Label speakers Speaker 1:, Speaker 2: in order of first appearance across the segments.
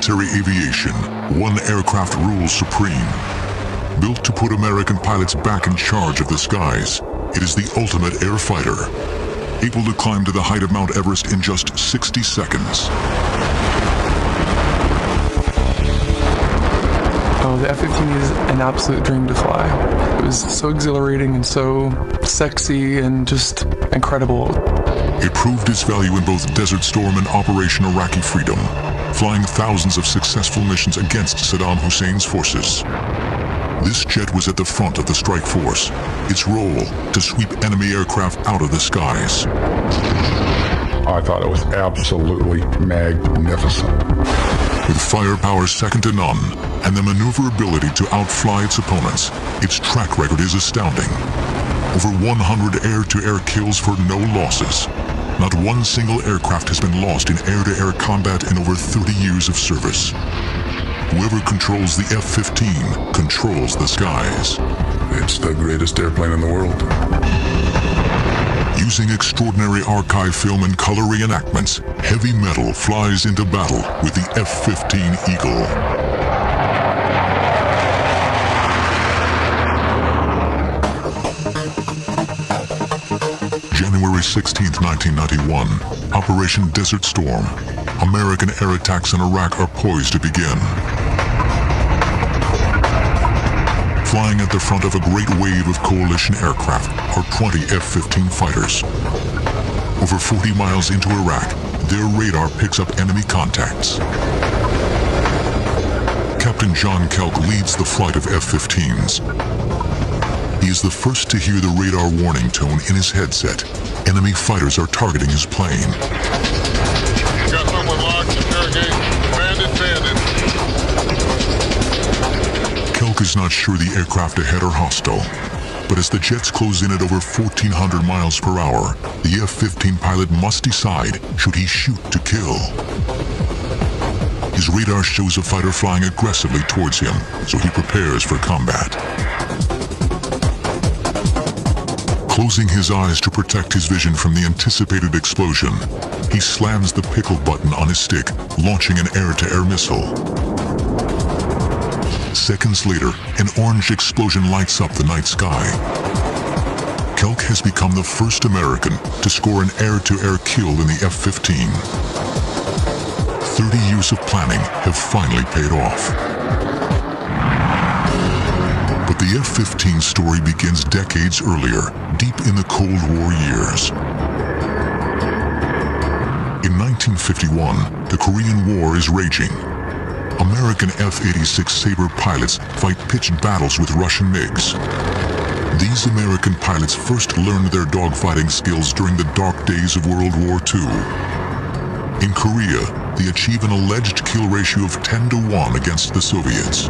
Speaker 1: military aviation, one aircraft rules supreme. Built to put American pilots back in charge of the skies, it is the ultimate air fighter, able to climb to the height of Mount Everest in just 60 seconds.
Speaker 2: Oh, the F-15 is an absolute dream to fly. It was so exhilarating and so sexy and just incredible.
Speaker 1: It proved its value in both Desert Storm and Operation Iraqi Freedom, flying thousands of successful missions against Saddam Hussein's forces. This jet was at the front of the strike force, its role to sweep enemy aircraft out of the skies.
Speaker 3: I thought it was absolutely magnificent.
Speaker 1: With firepower second to none and the maneuverability to outfly its opponents, its track record is astounding. Over 100 air-to-air kills for no losses. Not one single aircraft has been lost in air-to-air combat in over 30 years of service. Whoever controls the F-15 controls the skies.
Speaker 4: It's the greatest airplane in the world.
Speaker 1: Using extraordinary archive film and color reenactments, heavy metal flies into battle with the F-15 Eagle. January 16, 1991, Operation Desert Storm. American air attacks in Iraq are poised to begin. Flying at the front of a great wave of coalition aircraft are 20 F-15 fighters. Over 40 miles into Iraq, their radar picks up enemy contacts. Captain John Kelk leads the flight of F-15s. He is the first to hear the radar warning tone in his headset. Enemy fighters are targeting his plane.
Speaker 5: Got someone locked, interrogate, bandit.
Speaker 1: Kelk is not sure the aircraft ahead are hostile, but as the jets close in at over 1,400 miles per hour, the F-15 pilot must decide, should he shoot to kill? His radar shows a fighter flying aggressively towards him, so he prepares for combat. Closing his eyes to protect his vision from the anticipated explosion, he slams the pickle button on his stick, launching an air-to-air missile. Seconds later, an orange explosion lights up the night sky. Kelk has become the first American to score an air-to-air kill in the F-15. 30 years of planning have finally paid off. But the F-15 story begins decades earlier, deep in the Cold War years. In 1951, the Korean War is raging. American F-86 Sabre pilots fight pitched battles with Russian MiGs. These American pilots first learned their dogfighting skills during the dark days of World War II. In Korea, they achieve an alleged kill ratio of 10 to 1 against the Soviets.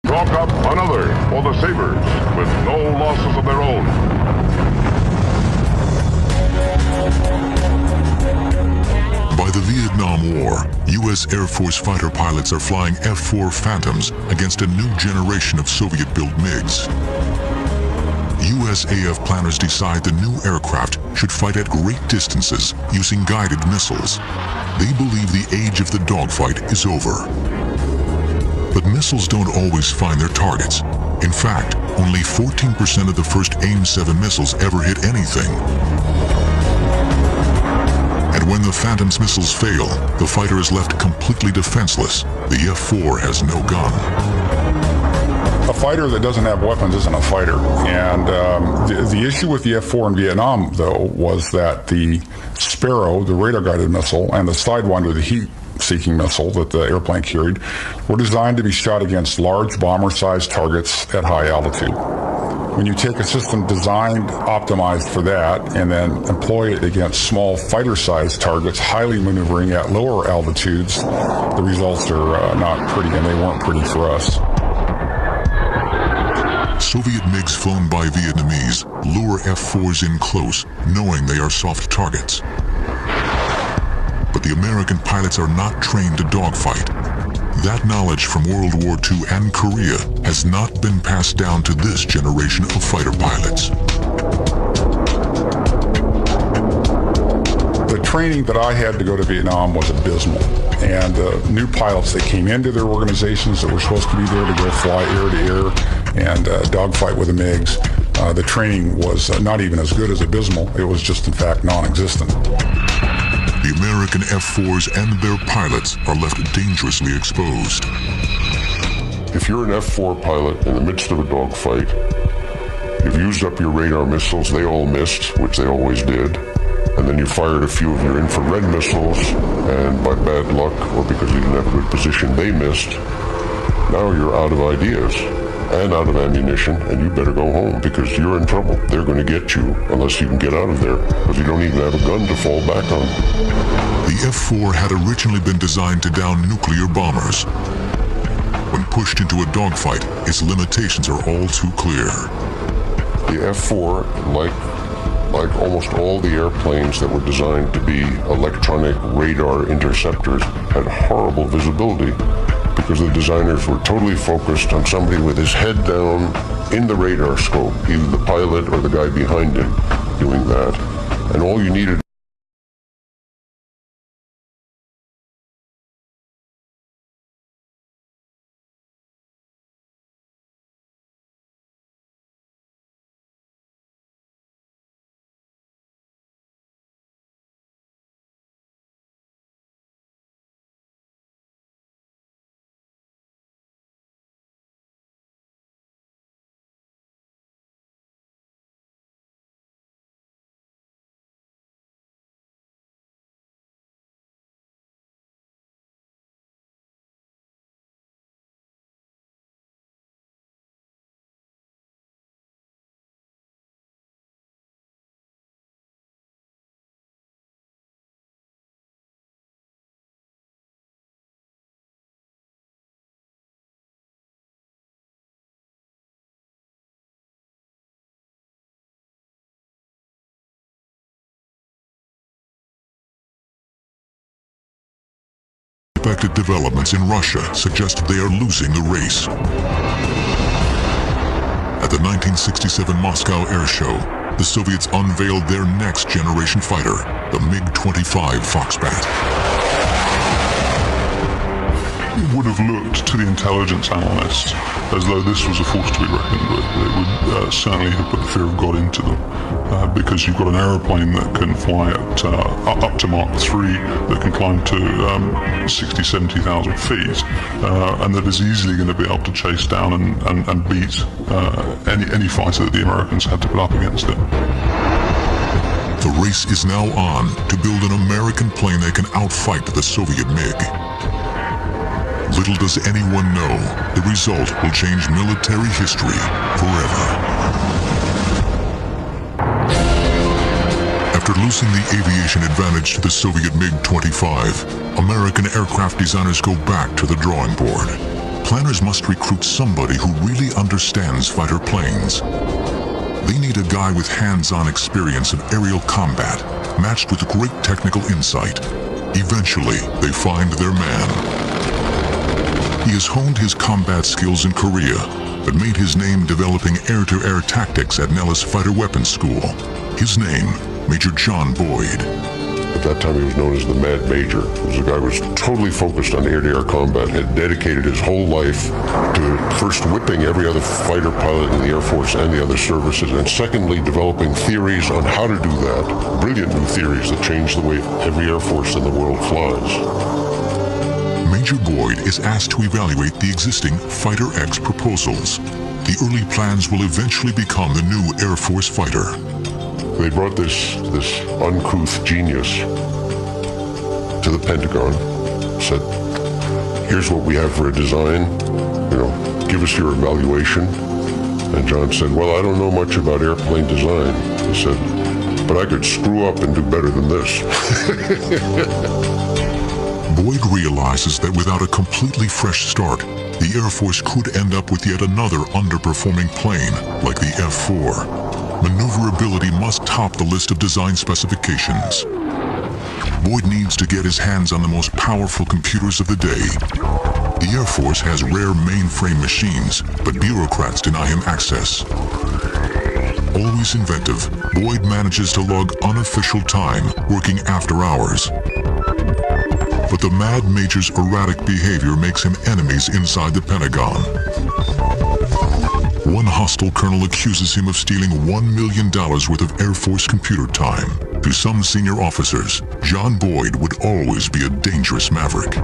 Speaker 5: Chalk up another for the Sabres with no losses of their own.
Speaker 1: By the Vietnam War, U.S. Air Force fighter pilots are flying F-4 Phantoms against a new generation of Soviet-built MiGs. USAF planners decide the new aircraft should fight at great distances using guided missiles. They believe the age of the dogfight is over. But missiles don't always find their targets. In fact, only 14% of the first AIM-7 missiles ever hit anything. And when the Phantom's missiles fail, the fighter is left completely defenseless. The F-4 has no gun.
Speaker 3: A fighter that doesn't have weapons isn't a fighter. And the issue with the F-4 in Vietnam, though, was that the Sparrow, the radar-guided missile, and the Sidewinder, the heat-seeking missile that the airplane carried, were designed to be shot against large bomber-sized targets at high altitude. When you take a system designed, optimized for that, and then employ it against small fighter-sized targets, highly maneuvering at lower altitudes, the results are not pretty, and they weren't pretty for us.
Speaker 1: Soviet MiGs flown by Vietnamese lure F-4s in close, knowing they are soft targets. But the American pilots are not trained to dogfight. That knowledge from World War II and Korea has not been passed down to this generation of fighter pilots.
Speaker 3: The training that I had to go to Vietnam was abysmal. And new pilots that came into their organizations that were supposed to be there to go fly air to air and dogfight with the MiGs, the training was not even as good as abysmal. It was just, in fact, non-existent.
Speaker 1: The American F-4s and their pilots are left dangerously exposed.
Speaker 5: If you're an F-4 pilot in the midst of a dogfight, you've used up your radar missiles, they all missed, which they always did, and then you fired a few of your infrared missiles, and by bad luck, or because you didn't have a good position, they missed. Now you're out of ideas and out of ammunition, and you better go home because you're in trouble. They're going to get you unless you can get out of there, because you don't even have a gun to fall back on.
Speaker 1: The F-4 had originally been designed to down nuclear bombers. When pushed into a dogfight, its limitations are all too clear.
Speaker 5: The F-4, like almost all the airplanes that were designed to be electronic radar interceptors, had horrible visibility because the designers were totally focused on somebody with his head down in the radar scope, either the pilot or the guy behind him doing that. And all you needed
Speaker 1: Unexpected developments in Russia suggest they are losing the race. At the 1967 Moscow Air Show, the Soviets unveiled their next-generation fighter, the MiG-25 Foxbat.
Speaker 4: It would have looked to the intelligence analysts as though this was a force to be reckoned with. It would certainly have put the fear of God into them, because you've got an aeroplane that can fly at up to Mach 3, that can climb to 60, 70,000 feet, and that is easily going to be able to chase down and beat any fighter that the Americans had to put up against it.
Speaker 1: The race is now on to build an American plane that can outfight the Soviet MiG. Little does anyone know, the result will change military history forever. After losing the aviation advantage to the Soviet MiG-25, American aircraft designers go back to the drawing board. Planners must recruit somebody who really understands fighter planes. They need a guy with hands-on experience of aerial combat, matched with great technical insight. Eventually, they find their man. He has honed his combat skills in Korea, but made his name developing air-to-air tactics at Nellis Fighter Weapons School. His name, Major John Boyd.
Speaker 5: At that time he was known as the Mad Major. He was a guy who was totally focused on air-to-air combat, had dedicated his whole life to first whipping every other fighter pilot in the Air Force and the other services, and secondly developing theories on how to do that. Brilliant new theories that changed the way every Air Force in the world flies.
Speaker 1: Major Boyd is asked to evaluate the existing Fighter X proposals. The early plans will eventually become the new Air Force fighter.
Speaker 5: They brought this uncouth genius to the Pentagon, said, here's what we have for a design, give us your evaluation. And John said, well, I don't know much about airplane design. He said, but I could screw up and do better than this.
Speaker 1: Boyd realizes that without a completely fresh start, the Air Force could end up with yet another underperforming plane, like the F-4. Maneuverability must top the list of design specifications. Boyd needs to get his hands on the most powerful computers of the day. The Air Force has rare mainframe machines, but bureaucrats deny him access. Always inventive, Boyd manages to log unofficial time, working after hours. But the Mad Major's erratic behavior makes him enemies inside the Pentagon. One hostile colonel accuses him of stealing $1 million worth of Air Force computer time. To some senior officers, John Boyd would always be a dangerous maverick.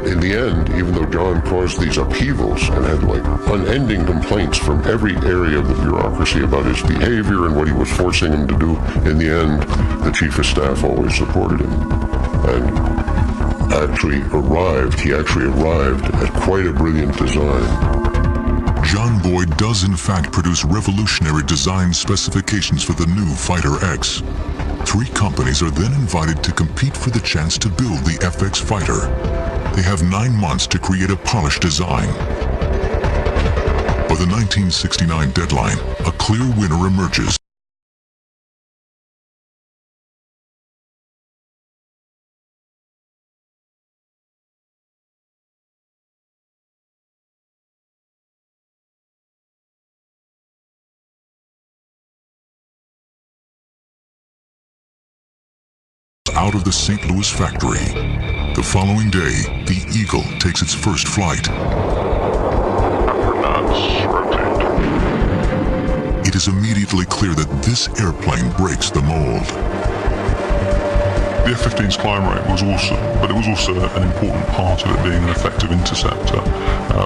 Speaker 5: In the end, even though John caused these upheavals and had unending complaints from every area of the bureaucracy about his behavior and what he was forcing him to do, in the end, the chief of staff always supported him. And he actually arrived at quite a brilliant design.
Speaker 1: John Boyd does in fact produce revolutionary design specifications for the new Fighter X. 3 companies are then invited to compete for the chance to build the FX fighter. They have 9 months to create a polished design. By the 1969 deadline, a clear winner emerges. Out of the St. Louis factory. The following day, the Eagle takes its first flight. It is immediately clear that this airplane breaks the mold.
Speaker 4: The F-15's climb rate was awesome, but it was also an important part of it being an effective interceptor.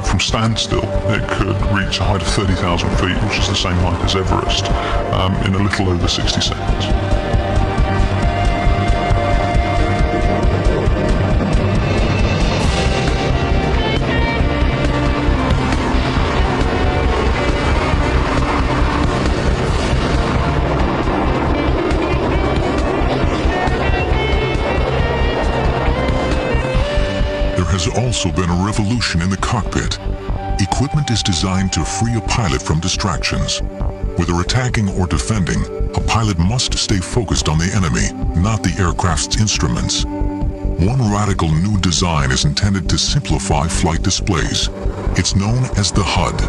Speaker 4: From standstill, it could reach a height of 30,000 feet, which is the same height as Everest, in a little over 60 seconds.
Speaker 1: Has also been a revolution in the cockpit. Equipment is designed to free a pilot from distractions. Whether attacking or defending, a pilot must stay focused on the enemy, not the aircraft's instruments. One radical new design is intended to simplify flight displays. It's known as the HUD.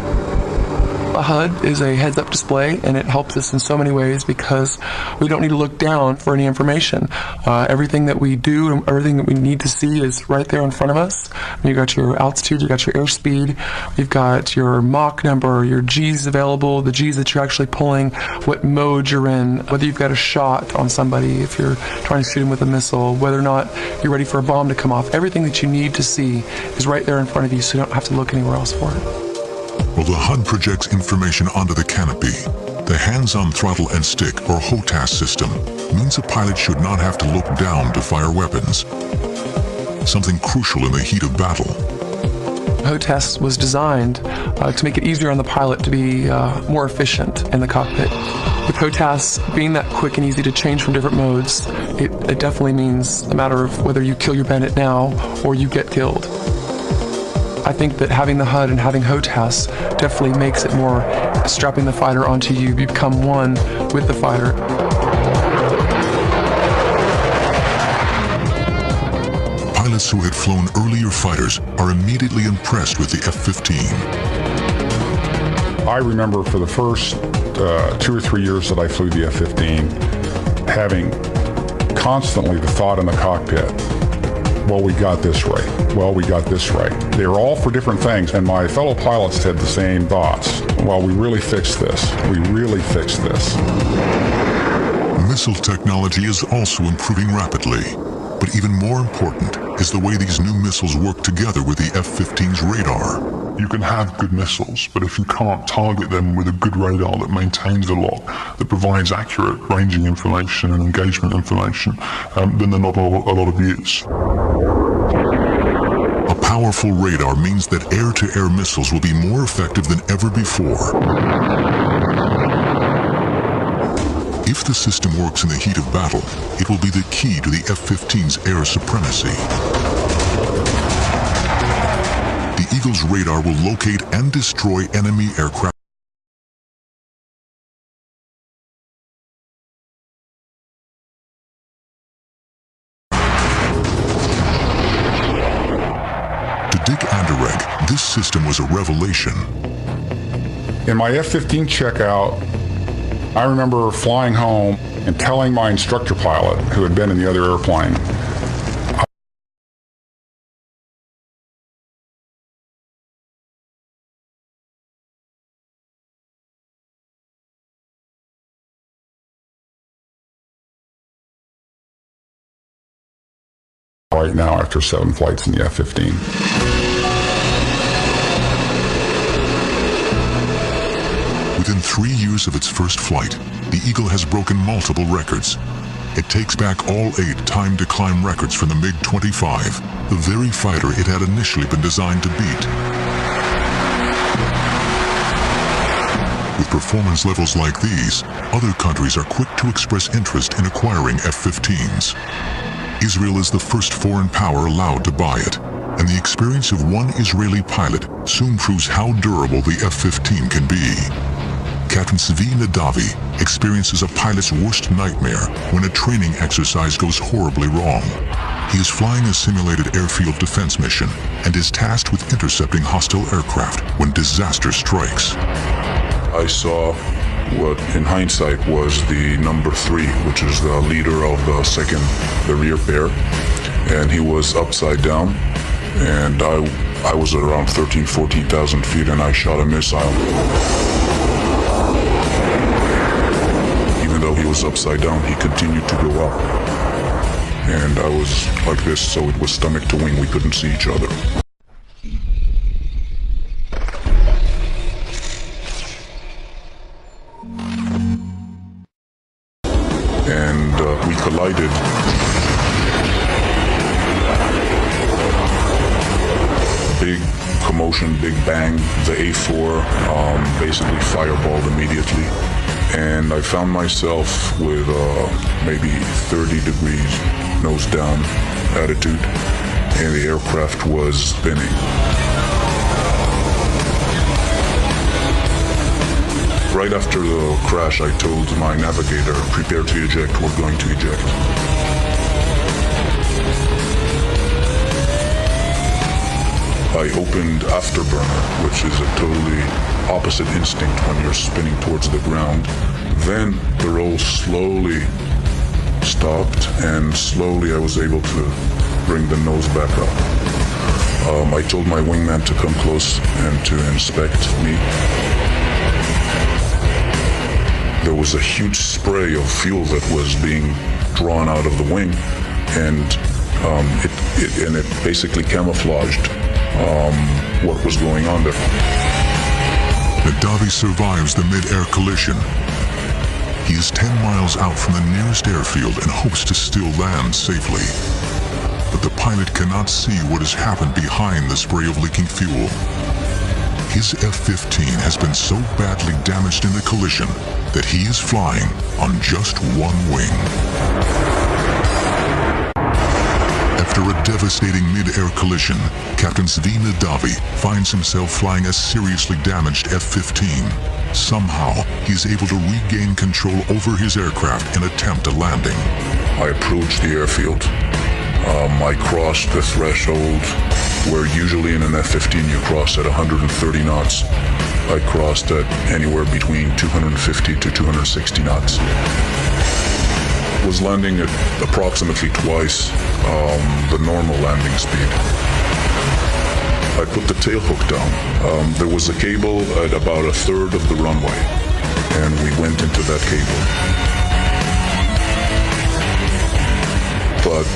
Speaker 2: A HUD is a heads-up display, and it helps us in so many ways because we don't need to look down for any information. Everything that we do, everything that we need to see is right there in front of us. You've got your altitude, you've got your airspeed, you've got your Mach number, your G's available, the G's that you're actually pulling, what mode you're in, whether you've got a shot on somebody, if you're trying to shoot him with a missile, whether or not you're ready for a bomb to come off. Everything that you need to see is right there in front of you, so you don't have to look anywhere else for it.
Speaker 1: While the HUD projects information onto the canopy, the hands-on throttle and stick, or HOTAS system, means a pilot should not have to look down to fire weapons. Something crucial in the heat of battle.
Speaker 2: HOTAS was designed to make it easier on the pilot to be more efficient in the cockpit. With HOTAS being that quick and easy to change from different modes, it definitely means a matter of whether you kill your bandit now or you get killed. I think that having the HUD and having HOTAS definitely makes it more strapping the fighter onto you. You become one with the fighter.
Speaker 1: Pilots who had flown earlier fighters are immediately impressed with the F-15.
Speaker 3: I remember for the first 2 or 3 years that I flew the F-15, having constantly the thought in the cockpit, well, we got this right. Well, we got this right. They were all for different things, and my fellow pilots had the same thoughts. Well, we really fixed this. We really fixed this.
Speaker 1: Missile technology is also improving rapidly. But even more important is the way these new missiles work together with the F-15's radar.
Speaker 4: You can have good missiles, but if you can't target them with a good radar that maintains a lock, that provides accurate ranging information and engagement information, then they're not a lot of use.
Speaker 1: A powerful radar means that air-to-air missiles will be more effective than ever before. If the system works in the heat of battle, it will be the key to the F-15's air supremacy. The the Eagle's radar will locate and destroy enemy aircraft. To Dick Anderegg, this system was a revelation.
Speaker 3: In my F-15 checkout, I remember flying home and telling my instructor pilot, who had been in the other airplane, right now after 7 flights in the F-15.
Speaker 1: Within 3 years of its first flight, the Eagle has broken multiple records. It takes back all 8 time-to-climb records from the MiG-25, the very fighter it had initially been designed to beat. With performance levels like these, other countries are quick to express interest in acquiring F-15s. Israel is the first foreign power allowed to buy it, and the experience of one Israeli pilot soon proves how durable the F-15 can be. Captain Zvi Nadavi experiences a pilot's worst nightmare when a training exercise goes horribly wrong. He is flying a simulated airfield defense mission and is tasked with intercepting hostile aircraft when disaster strikes.
Speaker 6: I saw what in hindsight was the number 3, which is the leader of the rear pair, and he was upside down, and I was at around 14,000 feet, and I shot a missile. Even though he was upside down, he continued to go up, and I was like this, so it was stomach to wing. We couldn't see each other. And we collided. Big commotion, big bang. The A4 basically fireballed immediately. And I found myself with maybe 30 degrees nose down attitude, and the aircraft was spinning. Right after the crash, I told my navigator, prepare to eject, we're going to eject. I opened afterburner, which is a totally opposite instinct when you're spinning towards the ground. Then the roll slowly stopped, and slowly I was able to bring the nose back up. I told my wingman to come close and to inspect me. There was a huge spray of fuel that was being drawn out of the wing, and it basically camouflaged what was going on there.
Speaker 1: Nadavi survives the mid-air collision. He is 10 miles out from the nearest airfield and hopes to still land safely. But the pilot cannot see what has happened behind the spray of leaking fuel. His F-15 has been so badly damaged in the collision that he is flying on just one wing. After a devastating mid-air collision, Captain Zvi Nadavi finds himself flying a seriously damaged F-15. Somehow, he is able to regain control over his aircraft and attempt a landing.
Speaker 6: I approached the airfield. I crossed the threshold where usually in an F-15 you cross at 130 knots. I crossed at anywhere between 250 to 260 knots. Was landing at approximately twice the normal landing speed. I put the tail hook down. There was a cable at about a third of the runway, and we went into that cable. But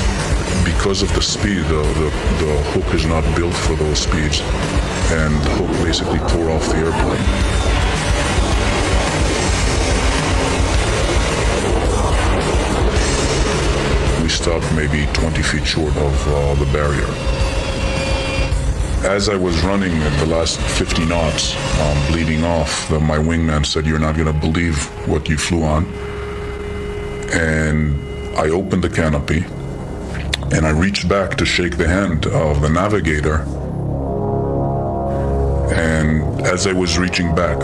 Speaker 6: because of the speed, the hook is not built for those speeds, and the hook basically tore off the airplane. We stopped maybe 20 feet short of the barrier. As I was running at the last 50 knots, bleeding off, my wingman said, "You're not going to believe what you flew on." And I opened the canopy, and I reached back to shake the hand of the navigator. And as I was reaching back,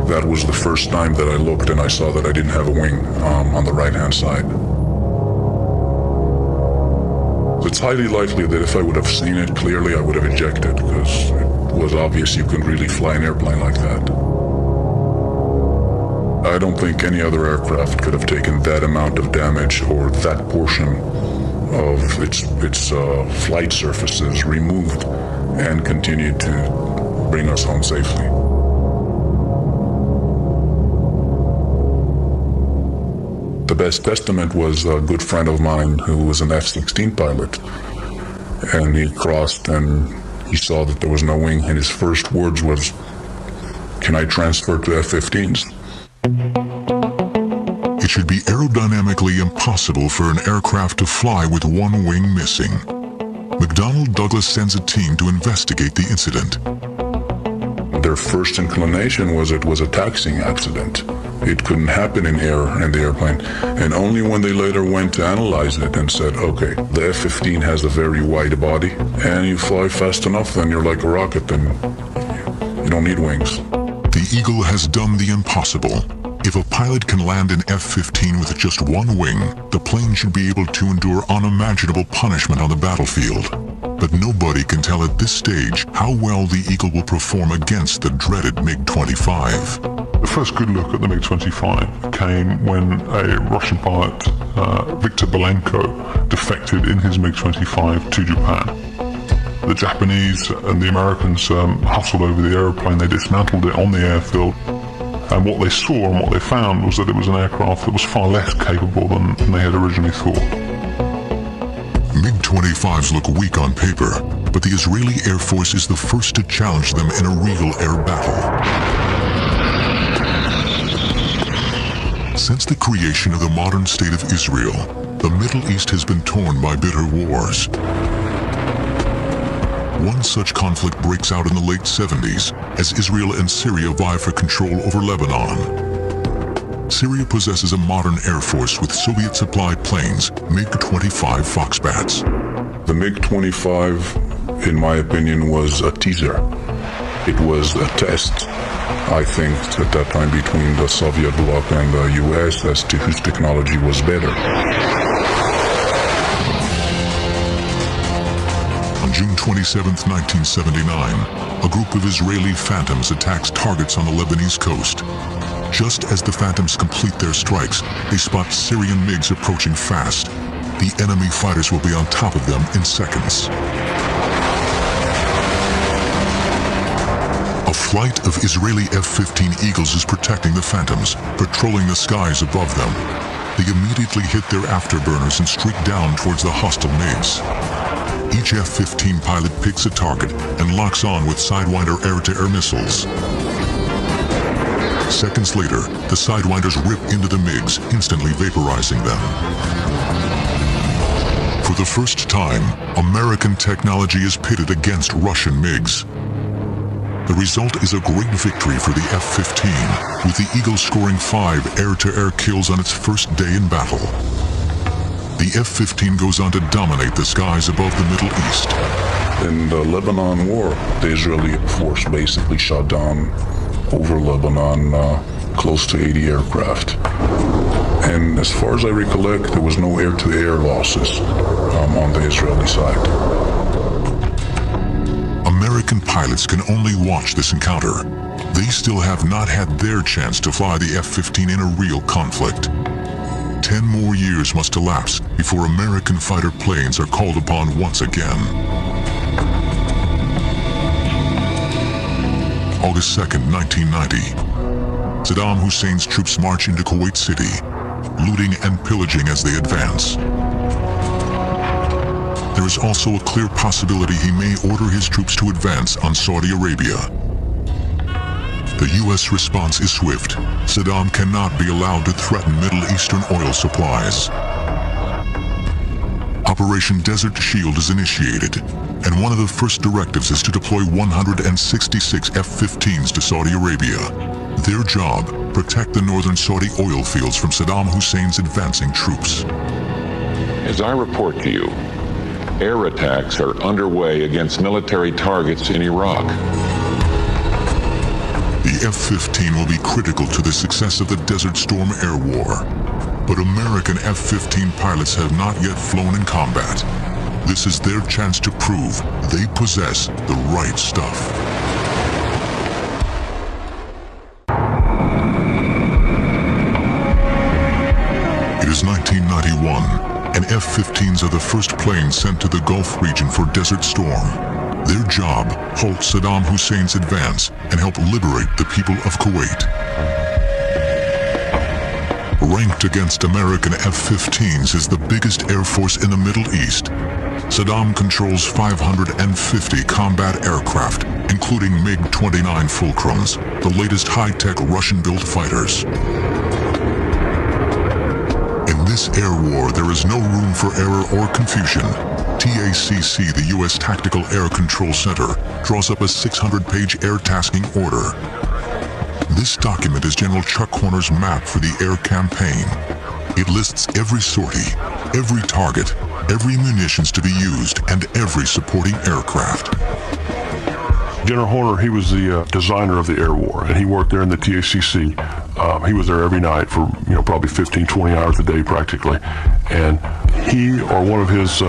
Speaker 6: that was the first time that I looked and I saw that I didn't have a wing on the right-hand side. It's highly likely that if I would have seen it clearly, I would have ejected, because it was obvious you couldn't really fly an airplane like that. I don't think any other aircraft could have taken that amount of damage or that portion of its flight surfaces removed and continued to bring us home safely. The best testament was a good friend of mine who was an F-16 pilot, and he crossed and he saw that there was no wing, and his first words was, "Can I transfer to F-15s?"
Speaker 1: It should be aerodynamically impossible for an aircraft to fly with one wing missing. McDonnell Douglas sends a team to investigate the incident.
Speaker 6: Their first inclination was it was a taxiing accident. It couldn't happen in air in the airplane. And only when they later went to analyze it and said, okay, the F-15 has a very wide body, and you fly fast enough, then you're like a rocket, then you don't need wings.
Speaker 1: The Eagle has done the impossible. If a pilot can land an F-15 with just one wing, the plane should be able to endure unimaginable punishment on the battlefield. But nobody can tell at this stage how well the Eagle will perform against the dreaded MiG-25.
Speaker 4: The first good look at the MiG-25 came when a Russian pilot, Viktor Belenko, defected in his MiG-25 to Japan. The Japanese and the Americans hustled over the airplane. They dismantled it on the airfield. And what they saw and what they found was that it was an aircraft that was far less capable than they had originally thought.
Speaker 1: MiG-25s look weak on paper, but the Israeli Air Force is the first to challenge them in a real air battle. Since the creation of the modern state of Israel, the Middle East has been torn by bitter wars. One such conflict breaks out in the late 70s as Israel and Syria vie for control over Lebanon. Syria possesses a modern air force with Soviet-supplied planes, MiG-25 Foxbats.
Speaker 6: The MiG-25, in my opinion, was a teaser. It was a test, I think, at that time between the Soviet bloc and the US as to whose technology was better.
Speaker 1: On June 27, 1979, a group of Israeli Phantoms attacks targets on the Lebanese coast. Just as the Phantoms complete their strikes, they spot Syrian MiGs approaching fast. The enemy fighters will be on top of them in seconds. A flight of Israeli F-15 Eagles is protecting the Phantoms, patrolling the skies above them. They immediately hit their afterburners and streak down towards the hostile MiGs. Each F-15 pilot picks a target and locks on with Sidewinder air-to-air missiles. Seconds later, the Sidewinders rip into the MiGs, instantly vaporizing them. For the first time, American technology is pitted against Russian MiGs. The result is a great victory for the F-15, with the Eagle scoring 5 air-to-air kills on its first day in battle. The F-15 goes on to dominate the skies above the Middle East.
Speaker 6: In the Lebanon War, the Israeli force basically shot down over Lebanon close to 80 aircraft. And as far as I recollect, there was no air-to-air losses on the Israeli side.
Speaker 1: American pilots can only watch this encounter. They still have not had their chance to fly the F-15 in a real conflict. 10 more years must elapse before American fighter planes are called upon once again. August 2nd, 1990. Saddam Hussein's troops march into Kuwait City, looting and pillaging as they advance. There is also a clear possibility he may order his troops to advance on Saudi Arabia. The U.S. response is swift. Saddam cannot be allowed to threaten Middle Eastern oil supplies. Operation Desert Shield is initiated, and one of the first directives is to deploy 166 F-15s to Saudi Arabia. Their job, protect the northern Saudi oil fields from Saddam Hussein's advancing troops.
Speaker 7: As I report to you, air attacks are underway against military targets in Iraq.
Speaker 1: The F-15 will be critical to the success of the Desert Storm air war. But American F-15 pilots have not yet flown in combat. This is their chance to prove they possess the right stuff. It is 1991, and F-15s are the first planes sent to the Gulf region for Desert Storm. Their job, halt Saddam Hussein's advance and help liberate the people of Kuwait. Ranked against American F-15s is the biggest air force in the Middle East. Saddam controls 550 combat aircraft, including MiG-29 Fulcrums, the latest high-tech Russian-built fighters. In this air war, there is no room for error or confusion. TACC, the U.S. Tactical Air Control Center, draws up a 600-page air tasking order. This document is General Chuck Horner's map for the air campaign. It lists every sortie, every target, every munitions to be used, and every supporting aircraft.
Speaker 4: General Horner, he was the designer of the air war, and he worked there in the TACC. He was there every night for, probably 15, 20 hours a day practically. And he or one of his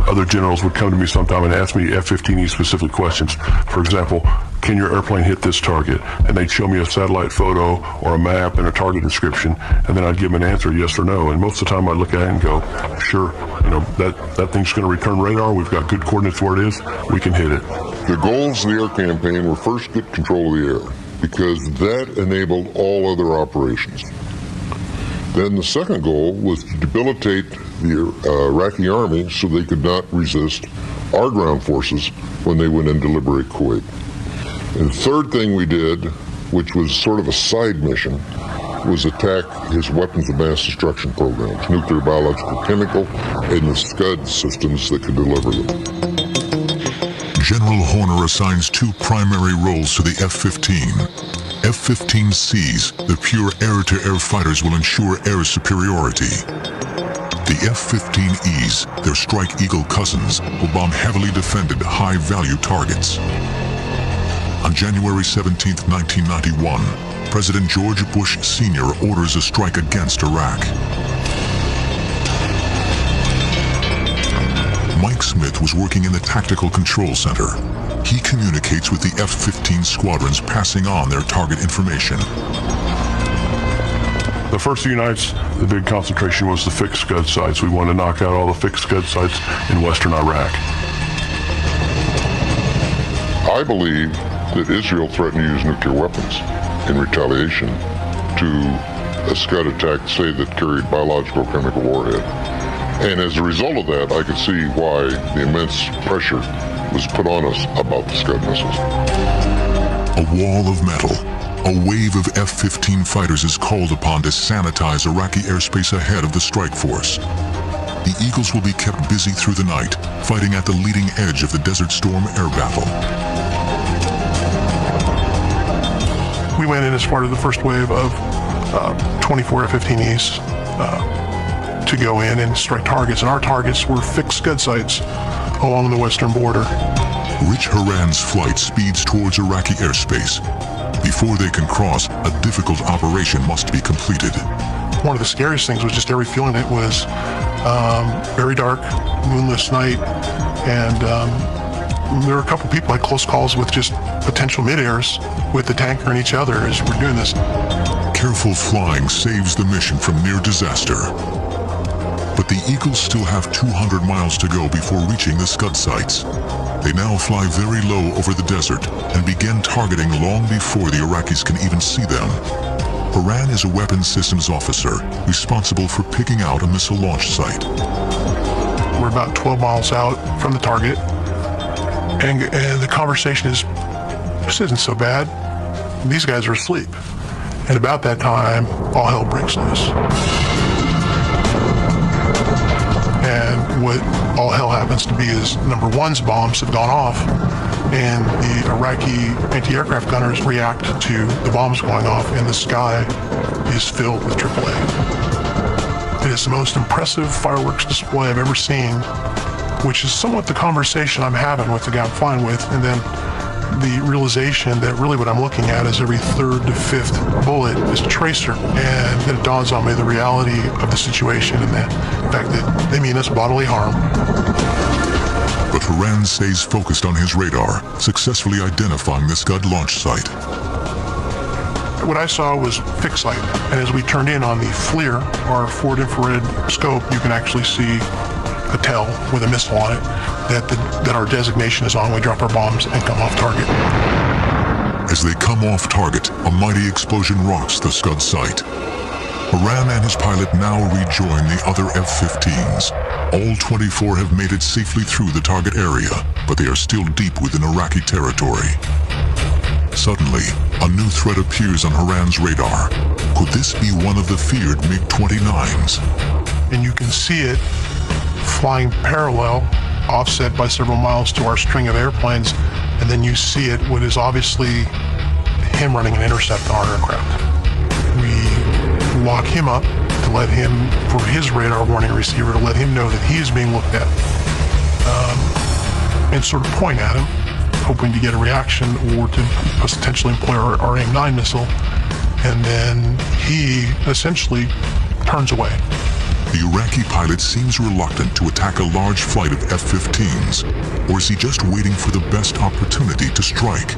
Speaker 4: other generals would come to me sometime and ask me F-15E specific questions. For example, can your airplane hit this target? And they'd show me a satellite photo or a map and a target description, and then I'd give them an answer, yes or no. And most of the time I'd look at it and go, sure, that thing's going to return radar. We've got good coordinates where it is. We can hit it.
Speaker 5: The goals of the air campaign were first get control of the air, because that enabled all other operations. Then the second goal was to debilitate the Iraqi army so they could not resist our ground forces when they went in to liberate Kuwait. And the third thing we did, which was sort of a side mission, was attack his weapons of mass destruction programs, nuclear, biological, chemical, and the Scud systems that could deliver them.
Speaker 1: General Horner assigns two primary roles to the F-15. F-15Cs, the pure air-to-air fighters, will ensure air superiority. The F-15Es, their Strike Eagle cousins, will bomb heavily defended, high-value targets. On January 17, 1991, President George Bush Sr. orders a strike against Iraq. Mike Smith was working in the Tactical Control Center. He communicates with the F-15 squadrons, passing on their target information.
Speaker 4: The first few nights, the big concentration was the fixed Scud sites. We wanted to knock out all the fixed Scud sites in western Iraq.
Speaker 5: I believe that Israel threatened to use nuclear weapons in retaliation to a Scud attack, say, that carried biological or chemical warhead. And as a result of that, I could see why the immense pressure was put on us about the Scud missiles.
Speaker 1: A wall of metal. A wave of F-15 fighters is called upon to sanitize Iraqi airspace ahead of the strike force. The Eagles will be kept busy through the night, fighting at the leading edge of the Desert Storm air battle.
Speaker 8: We went in as part of the first wave of 24 F-15Es to go in and strike targets, and our targets were fixed Scud sites along the western border.
Speaker 1: Rich Haran's flight speeds towards Iraqi airspace. Before they can cross, a difficult operation must be completed.
Speaker 8: One of the scariest things was just every feeling. It was very dark, moonless night, and there were a couple people had close calls with just potential mid-airs with the tanker and each other as we're doing this.
Speaker 1: Careful flying saves the mission from near disaster. But the Eagles still have 200 miles to go before reaching the Scud sites. They now fly very low over the desert and begin targeting long before the Iraqis can even see them. Haran is a weapons systems officer responsible for picking out a missile launch site.
Speaker 8: We're about 12 miles out from the target, and the conversation is, this isn't so bad. These guys are asleep. And about that time, all hell breaks loose. And what all hell happens to be is number one's bombs have gone off, and the Iraqi anti-aircraft gunners react to the bombs going off, and the sky is filled with AAA. It is the most impressive fireworks display I've ever seen, which is somewhat the conversation I'm having with the guy I'm flying with, and then the realization that really what I'm looking at is every third to fifth bullet is a tracer. And then it dawns on me the reality of the situation and the fact that they mean us bodily harm.
Speaker 1: But Horan stays focused on his radar, successfully identifying the Scud launch site.
Speaker 8: What I saw was fixed light, and as we turned in on the FLIR, our forward infrared scope, you can actually see a tell with a missile on it that our designation is on. We drop our bombs and come off target.
Speaker 1: As they come off target, a mighty explosion rocks the Scud site. Horan and his pilot now rejoin the other F-15s. All 24 have made it safely through the target area, but they are still deep within Iraqi territory. Suddenly, a new threat appears on Horan's radar. Could this be one of the feared MiG-29s?
Speaker 8: And you can see it flying parallel, offset by several miles to our string of airplanes, and then you see it, what is obviously him running an intercept on our aircraft. We lock him up to let him, for his radar warning receiver, to let him know that he is being looked at, and sort of point at him, hoping to get a reaction or to potentially employ our AIM-9 missile, and then he essentially turns away.
Speaker 1: The Iraqi pilot seems reluctant to attack a large flight of F-15s, or is he just waiting for the best opportunity to strike?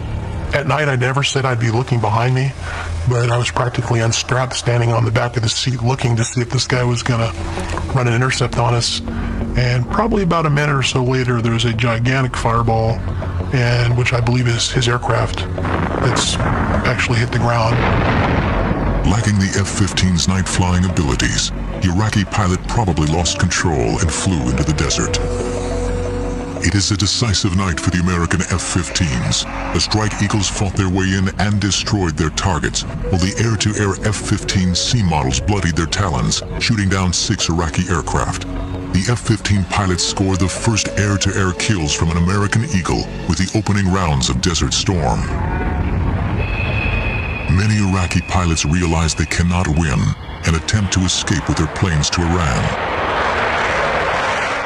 Speaker 8: At night, I never said I'd be looking behind me, but I was practically unstrapped, standing on the back of the seat, looking to see if this guy was going to run an intercept on us. And probably about a minute or so later, there was a gigantic fireball, and which I believe is his aircraft that's actually hit the ground.
Speaker 1: Lacking the F-15's night flying abilities, the Iraqi pilot probably lost control and flew into the desert. It is a decisive night for the American F-15s. The Strike Eagles fought their way in and destroyed their targets, while the air-to-air F-15 C models bloodied their talons, shooting down 6 Iraqi aircraft. The F-15 pilots scored the first air-to-air kills from an American Eagle with the opening rounds of Desert Storm. Many Iraqi pilots realize they cannot win and attempt to escape with their planes to Iran.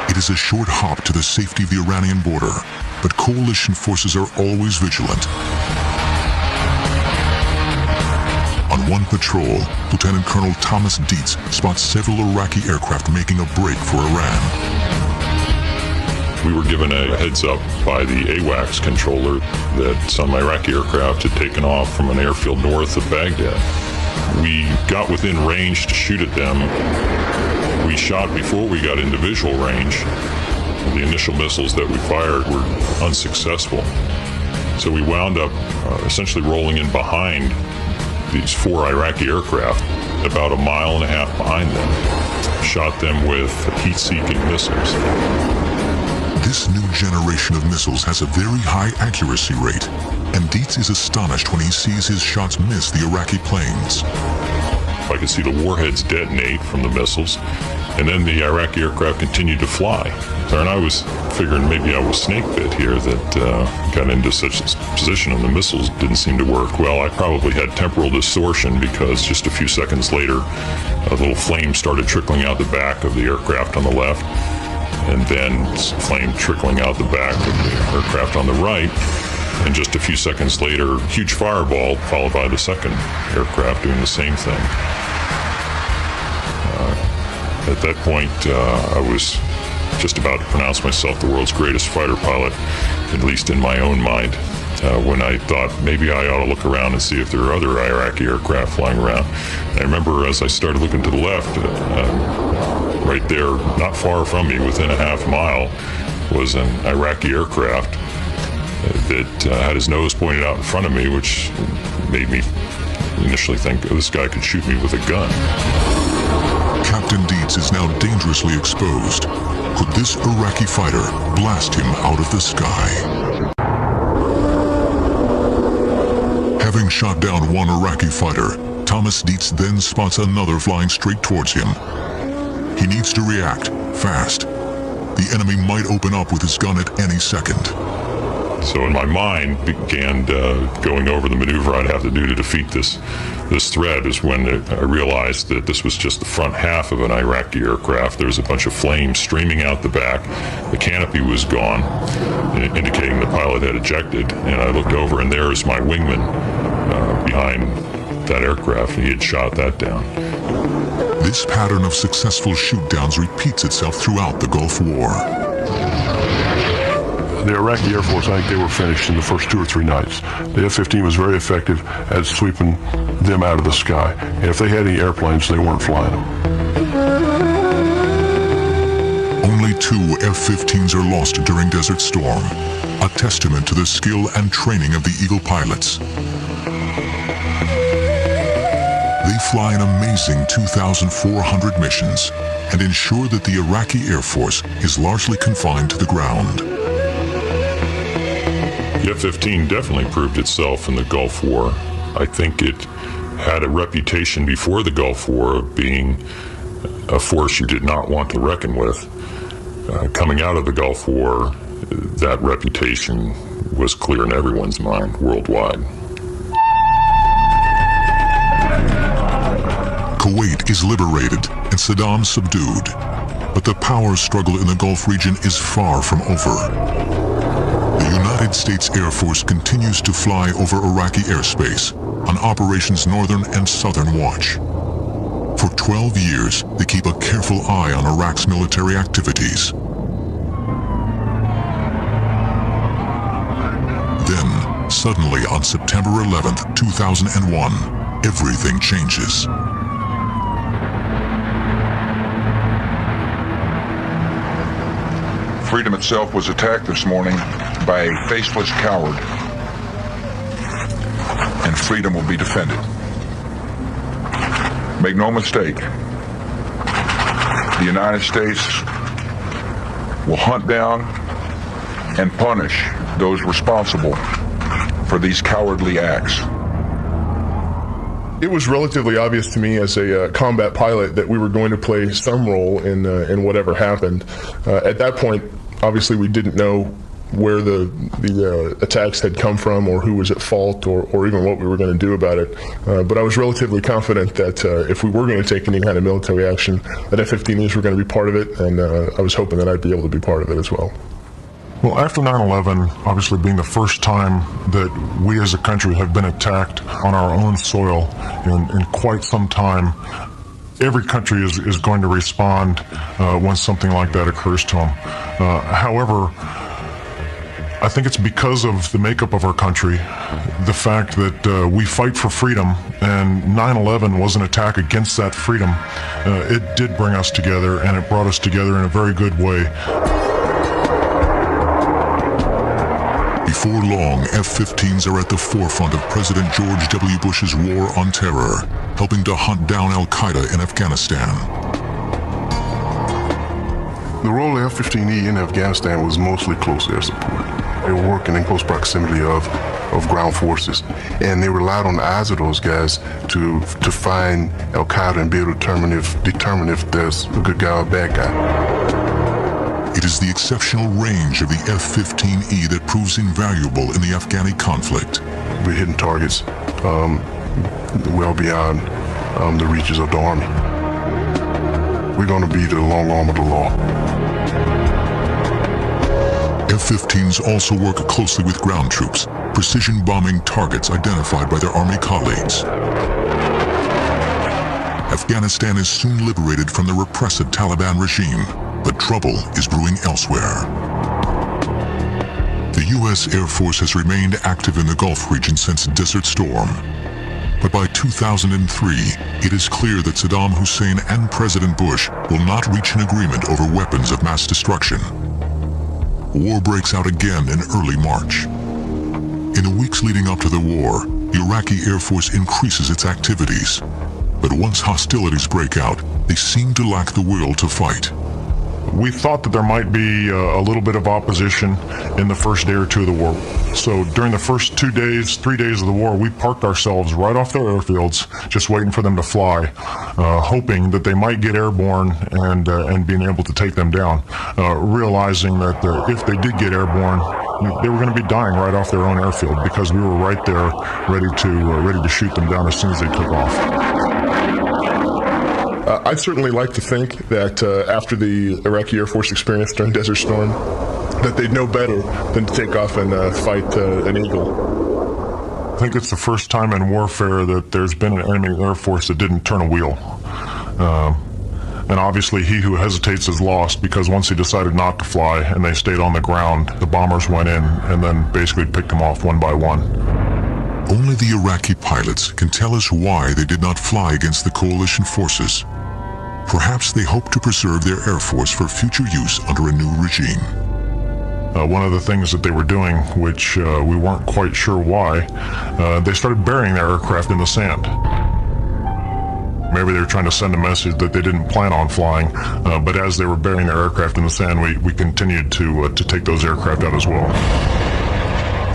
Speaker 1: It is a short hop to the safety of the Iranian border, but coalition forces are always vigilant. On one patrol, Lieutenant Colonel Thomas Dietz spots several Iraqi aircraft making a break for Iran.
Speaker 4: We were given a heads up by the AWACS controller that some Iraqi aircraft had taken off from an airfield north of Baghdad. We got within range to shoot at them. We shot before we got into visual range. The initial missiles that we fired were unsuccessful. So we wound up essentially rolling in behind these 4 Iraqi aircraft, about 1.5 miles behind them. Shot them with heat-seeking missiles.
Speaker 1: This new generation of missiles has a very high accuracy rate, and Dietz is astonished when he sees his shots miss the Iraqi planes.
Speaker 4: I could see the warheads detonate from the missiles, and then the Iraqi aircraft continued to fly. And I was figuring maybe I was snake bit here, that got into such a position and the missiles didn't seem to work. Well, I probably had temporal distortion, because just a few seconds later, a little flame started trickling out the back of the aircraft on the left, and then flame trickling out the back of the aircraft on the right. And just a few seconds later, huge fireball, followed by the second aircraft doing the same thing. At that point, I was just about to pronounce myself the world's greatest fighter pilot, at least in my own mind, when I thought maybe I ought to look around and see if there are other Iraqi aircraft flying around. And I remember as I started looking to the left, right there, not far from me, within a half mile, was an Iraqi aircraft that had his nose pointed out in front of me, which made me initially think, oh, this guy could shoot me with a gun.
Speaker 1: Captain Dietz is now dangerously exposed. Could this Iraqi fighter blast him out of the sky? Having shot down one Iraqi fighter, Thomas Dietz then spots another flying straight towards him. He needs to react fast. The enemy might open up with his gun at any second.
Speaker 4: So in my mind began going over the maneuver I'd have to do to defeat this this thread is when I realized that this was just the front half of an Iraqi aircraft. There was a bunch of flames streaming out the back. The canopy was gone, indicating the pilot had ejected. And I looked over, and there's my wingman behind that aircraft. He had shot that down.
Speaker 1: This pattern of successful shoot-downs repeats itself throughout the Gulf War.
Speaker 9: The Iraqi Air Force, I think they were finished in the first 2 or 3 nights. The F-15 was very effective at sweeping them out of the sky. And if they had any airplanes, they weren't flying them.
Speaker 1: Only 2 F-15s are lost during Desert Storm, a testament to the skill and training of the Eagle pilots. They fly an amazing 2,400 missions and ensure that the Iraqi Air Force is largely confined to the ground.
Speaker 4: The F-15 definitely proved itself in the Gulf War. I think it had a reputation before the Gulf War of being a force you did not want to reckon with. Coming out of the Gulf War, that reputation was clear in everyone's mind worldwide.
Speaker 1: Kuwait is liberated and Saddam subdued, but the power struggle in the Gulf region is far from over. The United States Air Force continues to fly over Iraqi airspace on Operations Northern and Southern Watch. For 12 years, they keep a careful eye on Iraq's military activities. Then, suddenly on September 11th, 2001, everything changes.
Speaker 10: Freedom itself was attacked this morning by a faceless coward, and freedom will be defended. Make no mistake, the United States will hunt down and punish those responsible for these cowardly acts.
Speaker 11: It was relatively obvious to me as a combat pilot that we were going to play some role in whatever happened. At that point, obviously, we didn't know where the attacks had come from or who was at fault or even what we were going to do about it. But I was relatively confident that if we were going to take any kind of military action, that F-15Es were going to be part of it, and I was hoping that I'd be able to be part of it as well.
Speaker 6: Well, after 9/11, obviously being the first time that we as a country have been attacked on our own soil in quite some time, every country is going to respond when something like that occurs to them. However, I think it's because of the makeup of our country, the fact that we fight for freedom, and 9/11 was an attack against that freedom. It did bring us together, and it brought us together in a very good way.
Speaker 1: Before long, F-15s are at the forefront of President George W. Bush's war on terror, helping to hunt down al-Qaeda in Afghanistan.
Speaker 12: The role of F-15E in Afghanistan was mostly close air support. They were working in close proximity of ground forces, and they relied on the eyes of those guys to find al-Qaeda and be able to determine if there's a good guy or a bad guy.
Speaker 1: It is the exceptional range of the F-15E that proves invaluable in the Afghani conflict.
Speaker 12: We're hitting targets well beyond the reaches of the Army. We're going to be the long arm of the law.
Speaker 1: F-15s also work closely with ground troops, precision bombing targets identified by their Army colleagues. Afghanistan is soon liberated from the repressive Taliban regime, but trouble is brewing elsewhere. The U.S. Air Force has remained active in the Gulf region since Desert Storm. But by 2003, it is clear that Saddam Hussein and President Bush will not reach an agreement over weapons of mass destruction. War breaks out again in early March. In the weeks leading up to the war, the Iraqi Air Force increases its activities. But once hostilities break out, they seem to lack the will to fight.
Speaker 6: We thought that there might be a little bit of opposition in the first day or two of the war. So during the first 3 days of the war, we parked ourselves right off their airfields, just waiting for them to fly, hoping that they might get airborne and being able to take them down, realizing that if they did get airborne,
Speaker 9: they were going to be dying right off their own airfield because we were right there ready to shoot them down as soon as they took off.
Speaker 11: I'd certainly like to think that after the Iraqi Air Force experience during Desert Storm, that they'd know better than to take off and fight an eagle.
Speaker 9: I think it's the first time in warfare that there's been an enemy Air Force that didn't turn a wheel. And obviously he who hesitates is lost, because once he decided not to fly and they stayed on the ground, the bombers went in and then basically picked them off one by one.
Speaker 1: Only the Iraqi pilots can tell us why they did not fly against the coalition forces. Perhaps they hope to preserve their Air Force for future use under a new regime.
Speaker 9: One of the things that they were doing, which we weren't quite sure why, they started burying their aircraft in the sand. Maybe they were trying to send a message that they didn't plan on flying, but as they were burying their aircraft in the sand, we continued to take those aircraft out as well.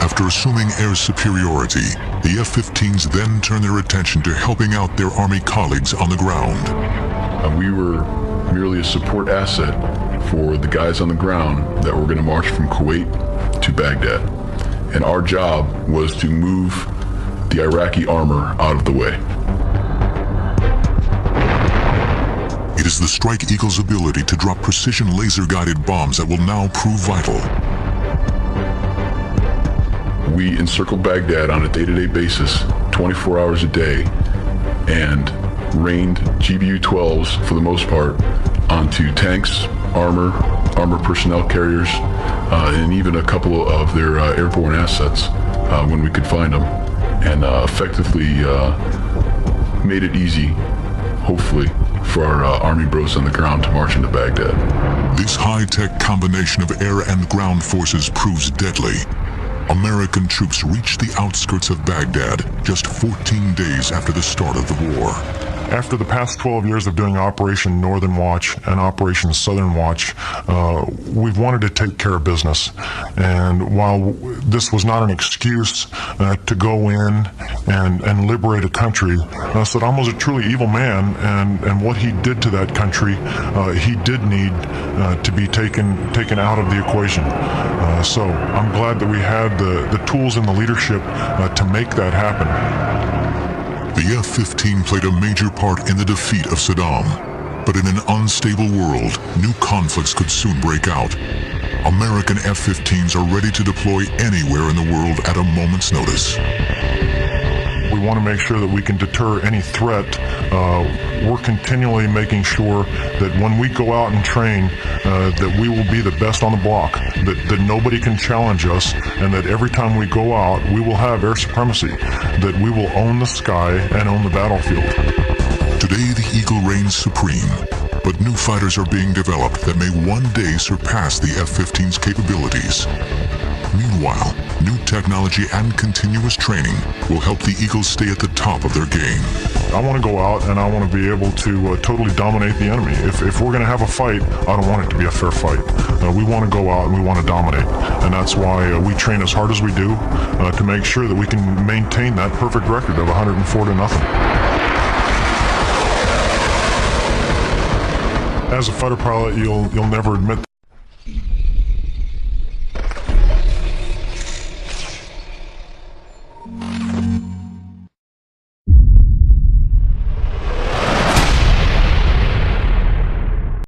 Speaker 1: After assuming air superiority, the F-15s then turned their attention to helping out their Army colleagues on the ground.
Speaker 13: We were merely a support asset for the guys on the ground that were going to march from Kuwait to Baghdad. And our job was to move the Iraqi armor out of the way.
Speaker 1: It is the Strike Eagle's ability to drop precision laser-guided bombs that will now prove vital.
Speaker 13: We encircled Baghdad on a day-to-day basis, 24 hours a day, and rained GBU-12s, for the most part, onto tanks, armor personnel carriers, and even a couple of their airborne assets when we could find them, and effectively made it easy, hopefully, for our Army bros on the ground to march into Baghdad.
Speaker 1: This high-tech combination of air and ground forces proves deadly. American troops reached the outskirts of Baghdad just 14 days after the start of the war.
Speaker 9: After the past 12 years of doing Operation Northern Watch and Operation Southern Watch, we've wanted to take care of business. And while this was not an excuse to go in and liberate a country, Saddam was a truly evil man, and what he did to that country, he did need to be taken out of the equation. So I'm glad that we had the tools and the leadership to make that happen.
Speaker 1: The F-15 played a major part in the defeat of Saddam, but in an unstable world, new conflicts could soon break out. American F-15s are ready to deploy anywhere in the world at a moment's notice.
Speaker 9: We want to make sure that we can deter any threat. We're continually making sure that when we go out and train, that we will be the best on the block, that nobody can challenge us, and that every time we go out, we will have air supremacy, that we will own the sky and own the battlefield.
Speaker 1: Today, the Eagle reigns supreme, but new fighters are being developed that may one day surpass the F-15's capabilities. Meanwhile, new technology and continuous training will help the Eagles stay at the top of their game.
Speaker 9: I want to go out and I want to be able to totally dominate the enemy. If we're going to have a fight, I don't want it to be a fair fight. We want to go out and we want to dominate. And that's why we train as hard as we do to make sure that we can maintain that perfect record of 104-0. As a fighter pilot, you'll never admit